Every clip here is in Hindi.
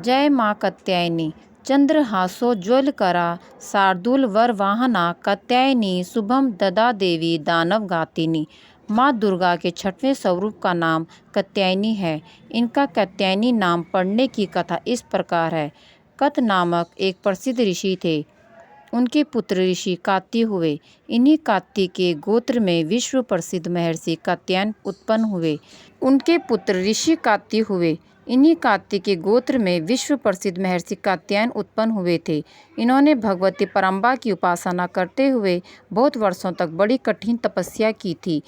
जय माँ कात्यायनी। चंद्रहासोज्ज्वलकरा शार्दूल वरवाहना कात्यायनी शुभम ददा देवी दानव घातिनी। माँ दुर्गा के छठवें स्वरूप का नाम कात्यायनी है। इनका कात्यायनी नाम पड़ने की कथा इस प्रकार है। कत नामक एक प्रसिद्ध ऋषि थे। उनके पुत्र ऋषि कात्य हुए। इन्हीं कात्य के गोत्र में विश्व प्रसिद्ध महर्षि कात्यायन उत्पन्न हुए। उनके पुत्र ऋषि कात्य हुए। इन्हीं कात्य के गोत्र में विश्व प्रसिद्ध महर्षि कात्यायन उत्पन्न हुए थे। इन्होंने भगवती पराम्बा की उपासना करते हुए बहुत वर्षों तक बड़ी कठिन तपस्या की थी।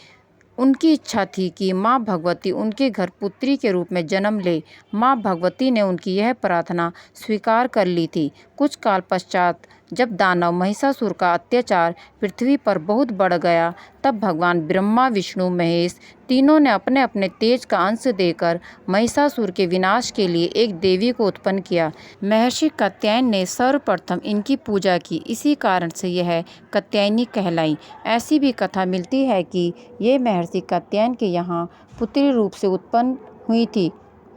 उनकी इच्छा थी कि माँ भगवती उनके घर पुत्री के रूप में जन्म ले। माँ भगवती ने उनकी यह प्रार्थना स्वीकार कर ली थी। कुछ काल पश्चात जब दानव महिषासुर का अत्याचार पृथ्वी पर बहुत बढ़ गया, तब भगवान ब्रह्मा विष्णु महेश तीनों ने अपने अपने तेज का अंश देकर महिषासुर के विनाश के लिए एक देवी को उत्पन्न किया। महर्षि कात्यायन ने सर्वप्रथम इनकी पूजा की। इसी कारण से यह कात्यायनी कहलाई। ऐसी भी कथा मिलती है कि ये महर्षि कात्यायन के यहाँ पुत्री रूप से उत्पन्न हुई थी।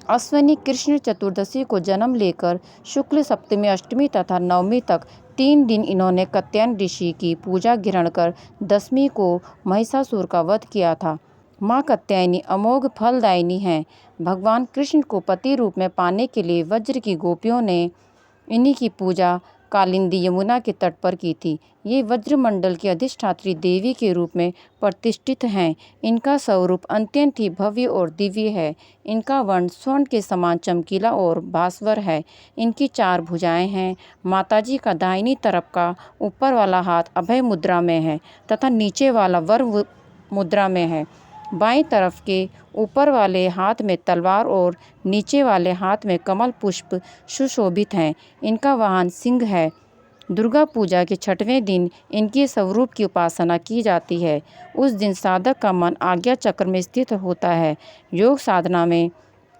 अश्विनी कृष्ण चतुर्दशी को जन्म लेकर शुक्ल सप्तमी, अष्टमी तथा नवमी तक 3 दिन इन्होंने कात्यायन ऋषि की पूजा ग्रहण कर दशमी को महिषासुर का वध किया था। माँ कात्यायनी अमोघ फलदायिनी हैं। भगवान कृष्ण को पति रूप में पाने के लिए वज्र की गोपियों ने इन्हीं की पूजा कालिंदी यमुना के तट पर की थी। ये वज्रमंडल की अधिष्ठात्री देवी के रूप में प्रतिष्ठित हैं। इनका स्वरूप अत्यंत ही भव्य और दिव्य है। इनका वर्ण स्वर्ण के समान चमकीला और भास्वर है। इनकी 4 भुजाएं हैं। माताजी का दाहिनी तरफ का ऊपर वाला हाथ अभय मुद्रा में है तथा नीचे वाला वर मुद्रा में है। बाईं तरफ के ऊपर वाले हाथ में तलवार और नीचे वाले हाथ में कमल पुष्प सुशोभित हैं। इनका वाहन सिंह है। दुर्गा पूजा के 6वें दिन इनके स्वरूप की उपासना की जाती है। उस दिन साधक का मन आज्ञा चक्र में स्थित होता है। योग साधना में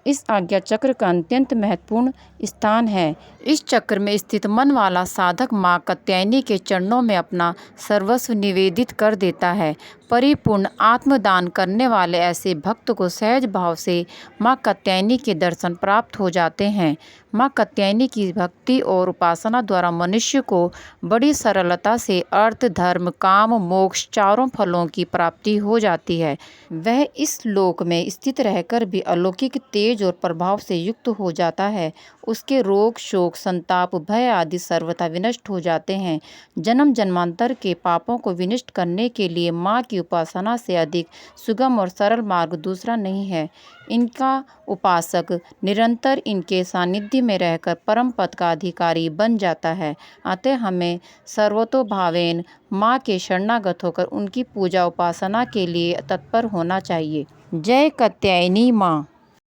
इस आज्ञा चक्र का अत्यंत महत्वपूर्ण स्थान है। इस चक्र में स्थित मन वाला साधक माँ कात्यायनी के चरणों में अपना सर्वस्व निवेदित कर देता है। परिपूर्ण आत्मदान करने वाले ऐसे भक्त को सहज भाव से माँ कात्यायनी के दर्शन प्राप्त हो जाते हैं। माँ कात्यायनी की भक्ति और उपासना द्वारा मनुष्य को बड़ी सरलता से अर्थ, धर्म, काम, मोक्ष चारों फलों की प्राप्ति हो जाती है। वह इस लोक में स्थित रहकर भी अलौकिक तेज और प्रभाव से युक्त हो जाता है। उसके रोग, शोक, संताप, भय आदि सर्वथा विनष्ट हो जाते हैं। जन्म जन्मांतर के पापों को विनष्ट करने के लिए माँ की उपासना से अधिक सुगम और सरल मार्ग दूसरा नहीं है। इनका उपासक निरंतर इनके सानिध्य में रहकर परम पद का अधिकारी बन जाता है। अतः हमें सर्वतोभावेन माँ के शरणागत होकर उनकी पूजा उपासना के लिए तत्पर होना चाहिए। जय कात्यायनी माँ।